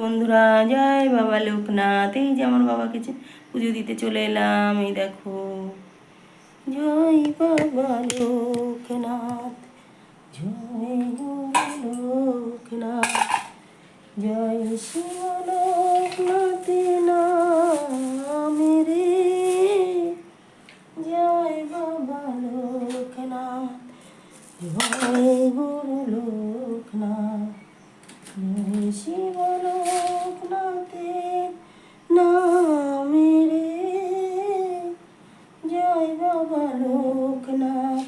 বন্ধুরা, জয় বাবা লোকনাথ। এই যে আমার বাবাকে পুজো দিতে চলে এলাম। এই দেখো, জয় বাবা লোকনাথ, জয় গুরু লোকনাথ, জয় শিব লোকনাথ নাম রে, জয় বাবা লোকনাথ, জয় গুরু লোকনাথ, জয় শিব লোকনাথের নাম রে, জয় বাবা লোকনাথ,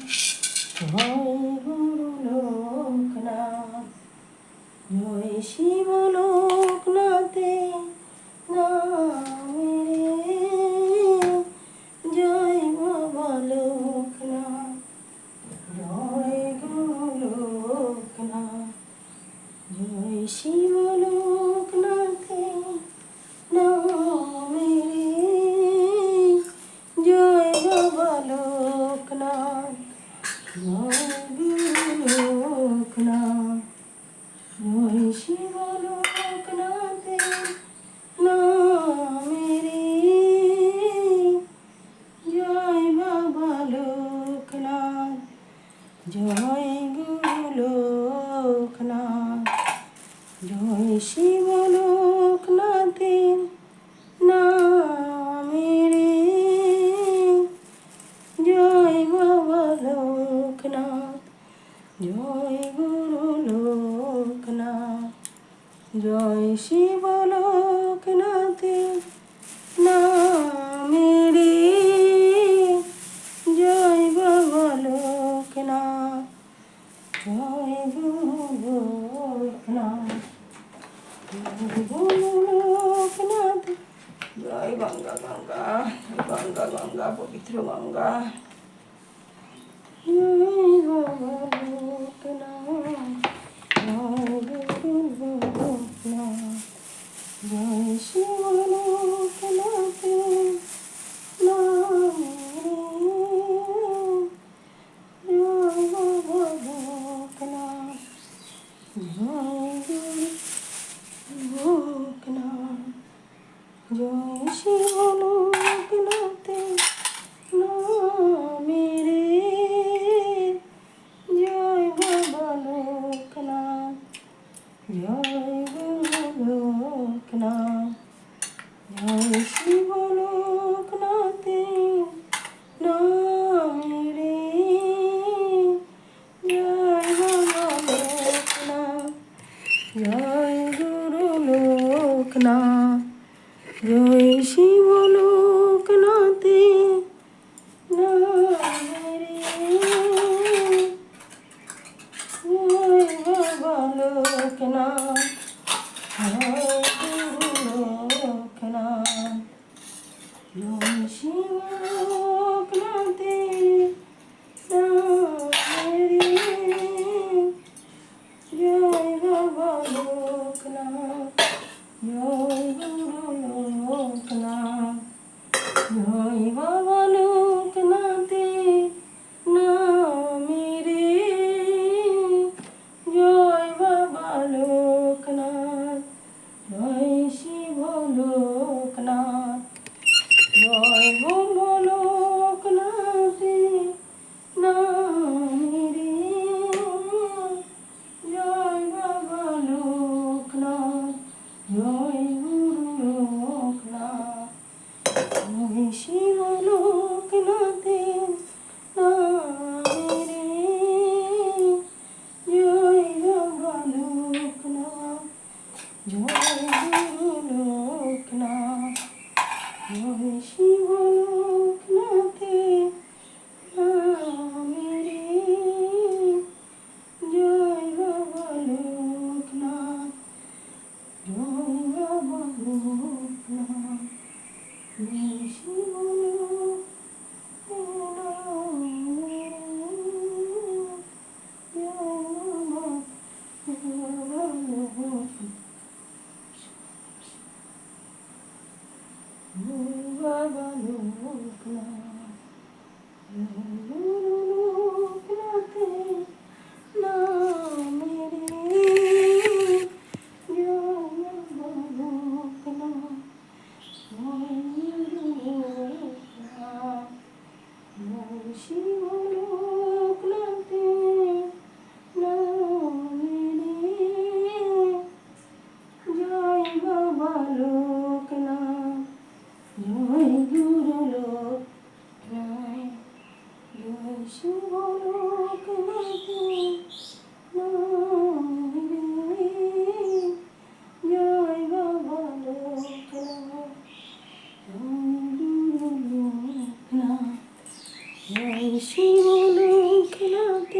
জয় গুরু লোকনাথ, জয় শিব লোকনাথের নাম রে, জয় বাবা লোকনাথ, জয় গুরু লোকনাথ, জয় শিব লোকনাথের নাম রে, জয় বাবা লোকনাথ, জয় গুরু লোকনাথ, জয় শিব লোকনাথের নাম রে, জয় বাবা লোকনাথ, জয় গুরু লোকনাথ, জয় শিব লোকনাথের নাম রে, জয় বাবা লোকনাথ, জয় গুরু লোকনাথ, জয় শিব লোকনাথের নাম রে, জয় বাবা লোকনাথ, জয় গুরু লোকনাথ, জয় গুরু লোকনাথ, জয় গঙ্গা গঙ্গা গঙ্গা গঙ্গা পবিত্র গঙ্গা, জয় বাবা লোকনাথ, জয় গুরু লোকনাথ, জয় শিব লোকনাথের নাম রে, জয় বাবা লোকনাথ, জয় গুরু লোকনাথ, জয় শিব লোকনাথের নাম রে, জয় বাবা লোকনাথ, জয় গুরু লোকনাথ, জয় শিব লোকনাথের নাম রে, জয় বাবা লোকনাথ, জয় গুরু লোকনাথ, জয় শিব লোকনাথের নাম রে, জয় বাবা লোকনাথ, জয় গুরু লোকনাথ, জয় শিব লোকনাথের নাম রে, জয় বাবা লোকনাথ, জয় গুরু লোকনাথ, জয় বাবা লোকনাথের নাম রে, জয় বাবা লোকনাথ, জয় শিব লোকনাথ, জয় গুরু লোকনাথের নাম রে, জয় বাবা লোকনাথ, জয় গুরু লোকনাথ, জয় শিব লোকনাথের নাম রে, জয় বাবা লোকনাথ, জয় গুরু লোকনাথ, জয় শিব লোকনাথের নাম রে, জয় বাবা লোকনাথ, জয় বাবা লোকনাথ, জয় শিব লোকনাথের নাম রে, জয় বাবা লোকনাথ, জয় বাবা লোকনাথ, জয় গুরু লোকনাথের নাম রে, জয় বাবা লোকনাথ জয় গুরু লোকনাথ জয় শিব লোকনাথ জয় বাবা লোকনাথ জয় গুরু লোকনাথ জয় শিব লোকনাথ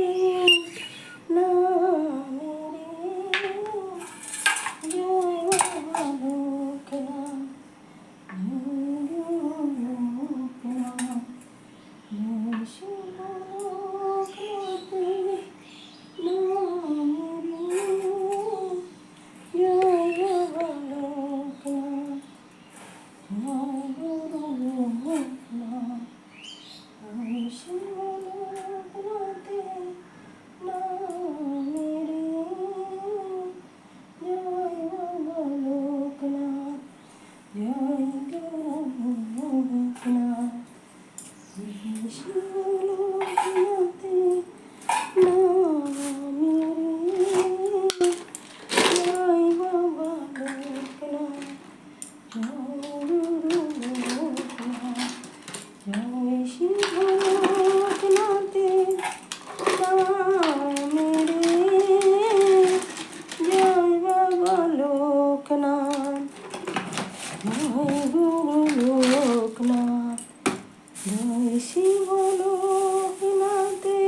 জয় শিব লোকনাথে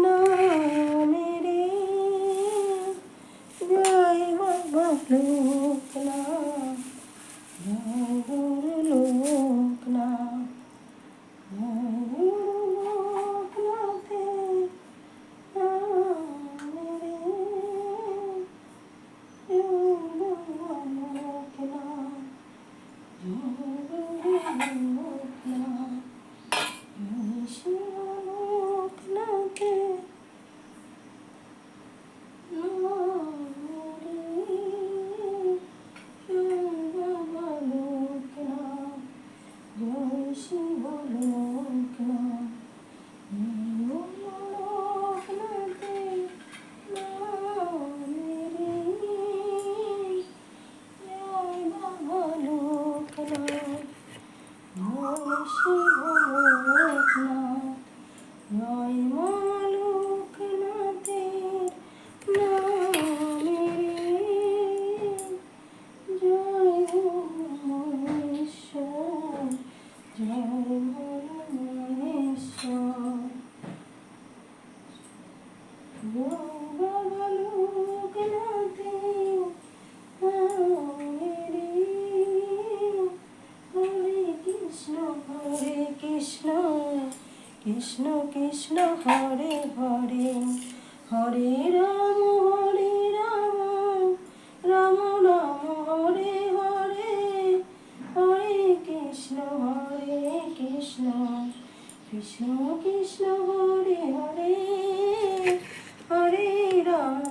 নামে রে জয় বাবা লোকনাথ জয় গুরু লোকনাথ জয় গুরু লোকনাথে নামে রে জয় বাবা লোকনাথ জয় মা লোকনাথের নামে জয় মহেশ্বর জয় মহেশ্বর জয় বাবা লোকনাথের নামে হরে কৃষ্ণ কৃষ্ণ কৃষ্ণ হরে হরে হরে রাম রাম রাম হরে হরে হরে কৃষ্ণ কৃষ্ণ কৃষ্ণ হরে হরে হরে রাম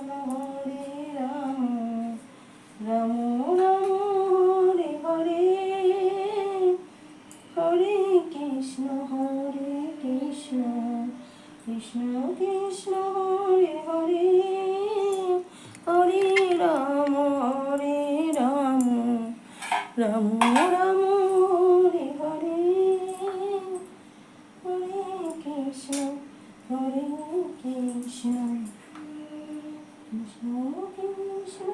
রাম রাম হরে হরে হরে কৃষ্ণ কৃষ্ণ কৃষ্ণ হরে হরে হরে রাম রাম রাম হরে হরে হরে কৃষ্ণ কৃষ্ণ কৃষ্ণ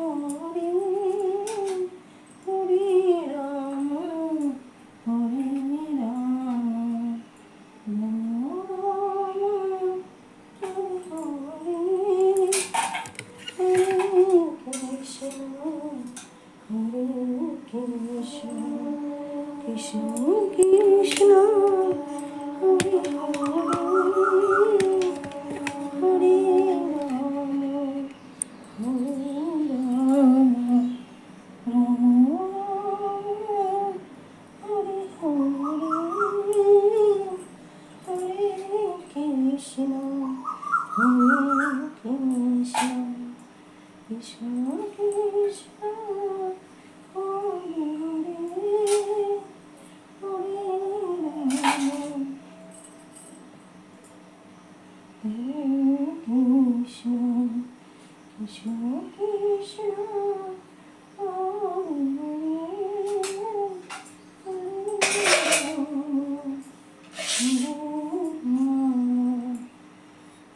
হরে হরে হরে রাম হরে রাম কৃষ্ণ কৃষ্ণ হরে হরে রাম হরে হরে কৃষ্ণ কৃষ্ণ কৃষ্ণ হরে হরে রাম কৃষ্ণ কৃষ্ণ কৃষ্ণ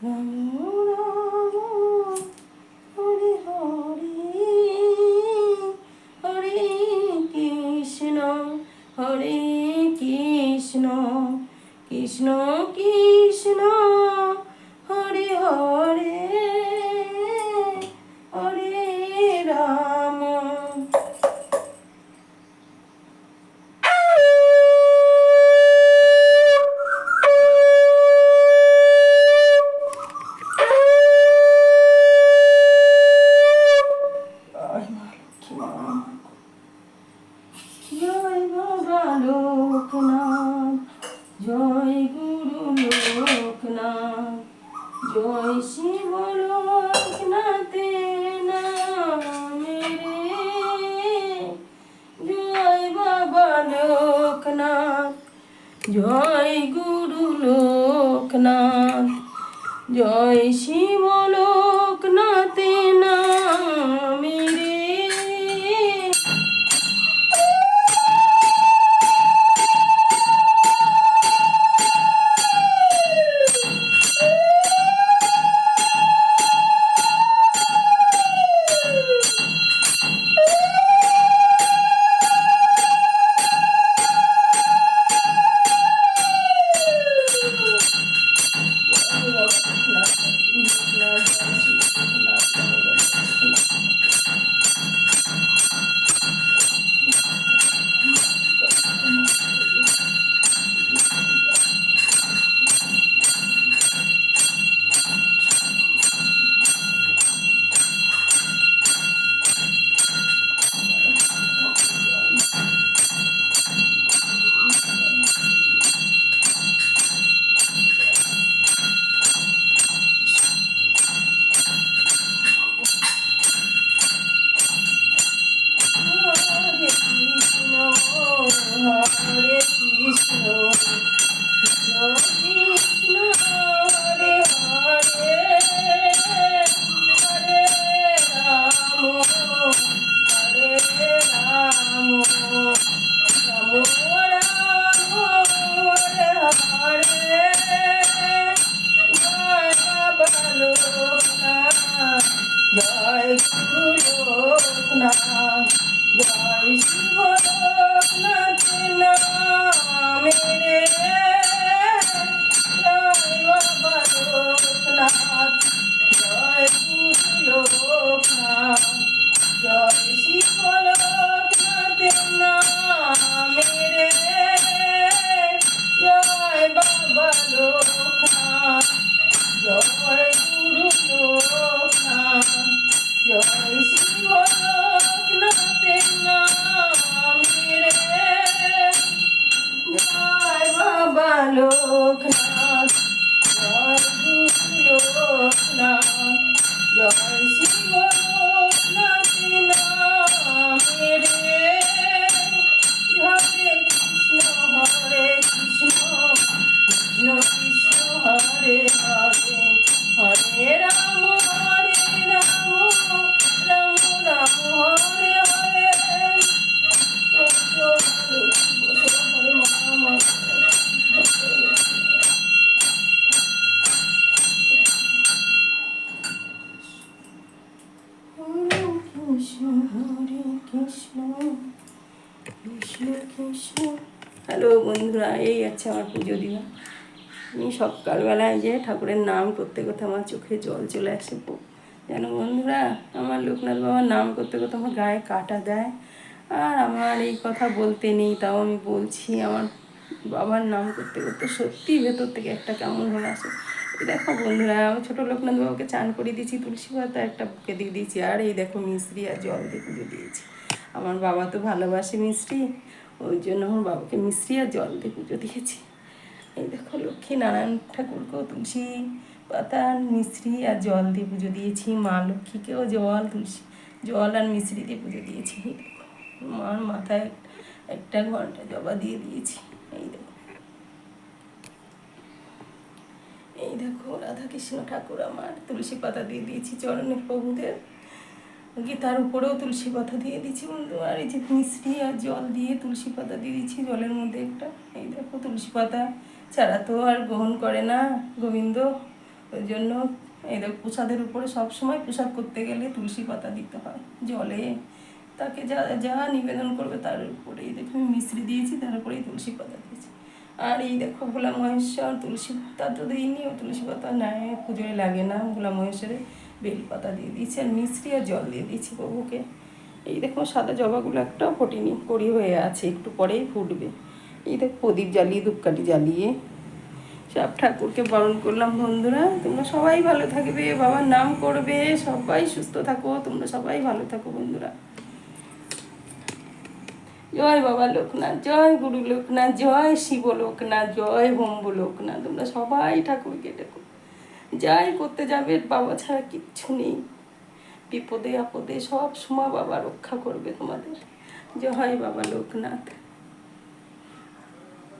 রাম রাম হরে হরে হরে কৃষ্ণ হরে কৃষ্ণ কৃষ্ণ কৃষ্ণ হরে হরে হরে রাম। জয় বাবা লোকনাথ, জয় গুরু লোকনাথ, জয় শিব লোকনাথে নামে রে। জয় বাবা লোকনাথ, জয় গুরু লোকনাথ, জয় শিব লোকনাথে নামে রে। হরে কৃষ্ণ হরে কৃষ্ণ কৃষ্ণ কৃষ্ণ হরে হরে হরে রাম হরে রাম রাম রাম হরে হরে। জয় বাবা লোকনাথ, জয় গুরু লোকনাথ, জয় শিব লোকনাথ নামে রে। জয় বাবা লোকনাথ, জয় গুরু লোকনাথ, জয় শিব লোকনাথ নামে রে। জয় বাবা লোকনাথ, জয় গুরু লোকনাথ, জয় শিব লোকনাথের নামে রে। জয় বাবা লোকনাথ, জয় গুরু লোকনাথ, জয় শিব লোকনাথের নামে রে। হরে কৃষ্ণ হরে কৃষ্ণ কৃষ্ণ কৃষ্ণ হরে হরে হরে রাম রাম রাম হরে হরে। হরে মামা কৃষ্ণ হরে কৃষ্ণ কৃষ্ণ কৃষ্ণ। হ্যালো বন্ধুরা, এই আছে আমার পুজো দিবা। আমি সকালবেলায় যে ঠাকুরের নাম করতে করতে আমার চোখে জল চলে আসে। যেন বন্ধুরা, আমার লোকনাথ বাবার নাম করতে করতে আমার গায়ে কাটা দেয়। আর আমার এই কথা বলতে নেই, তাও আমি বলছি। আমার বাবার নাম করতে করতে সত্যি ভেতর থেকে একটা কেমন হয়ে আসে। এই দেখো বন্ধুরা, আমি ছোটো লোকনাথ বাবাকে চান করিয়ে দিয়েছি, তুলসী পাতা একটা বুকে দিয়ে দিয়েছি। আর এই দেখো মিশ্রি আর জল দিয়ে পুজো দিয়েছি। আমার বাবা তো ভালোবাসে মিষ্টি, ওই জন্য আমার বাবাকে মিশ্রি আর জল দিয়ে পুজো দিয়েছি। এই দেখো লক্ষ্মী নারায়ণ ঠাকুরকেও তুলসী পাতা মিশ্রি আর জল দিয়ে পুজো দিয়েছি। মা লক্ষ্মীকেও জল আর মিশ্রি দিয়ে পুজো দিয়েছি। এই দেখো মার মাথায় একটা ঘন্টা জবা দিয়ে দিয়েছি। এই দেখো রাধাকৃষ্ণ ঠাকুর আমার তুলসী পাতা দিয়ে দিয়েছি চরণে প্রভুদের। গীতার উপরেও তুলসী পাতা দিয়ে দিচ্ছি বন্ধু। আর এই যে মিষ্টি আর জল দিয়ে তুলসী পাতা দিয়ে দিচ্ছি জলের মধ্যে একটা। এই দেখো তুলসী পাতা ছাড়া তো আর গ্রহণ করে না গোবিন্দ, ওই জন্য এই দেখো প্রসাদের উপরে সবসময় প্রসাদ করতে গেলে তুলসী পাতা দিতে হয় জলে। তাকে যা যা নিবেদন করবে তার উপরে এই দেখো আমি মিশ্রি দিয়েছি, তার উপরেই তুলসী পাতা দিয়েছি। আর এই দেখো ভোলা মহেশ্বর তুলসী পাতা তো দিইনি, ও তুলসী পাতা নেয় পুজোয় লাগে না, ভোলা মহেশ্বরে বেল পাতা দিয়ে দিয়েছি আর মিষ্টি আর জল দিয়ে দিয়েছি প্রভুকে। এই দেখো সাদা জবাগুলো একটাও ফোটেনি, কড়ি হয়ে আছে, একটু পরেই ফুটবে। এই দেখো প্রদীপ জ্বালিয়ে ধূপকাঠি জ্বালিয়ে সব ঠাকুরকে বারণ করলাম বন্ধুরা তোমরা সবাই ভালো থাকবে, বাবার নাম করবে, সবাই সুস্থ থাকো, তোমরা সবাই ভালো থাকো বন্ধুরা। জয় বাবা লোকনাথ, জয় গুরু লোকনাথ, জয় শিব লোকনাথ, জয় হোম লোকনাথ। তোমরা সবাই ঠাকুরকে ডেকো, যাই করতে যাবে বাবা ছাড়া কিচ্ছু নেই। বিপদে আপদে সব সময় বাবা রক্ষা করবে তোমাদের। জয় বাবা লোকনাথ।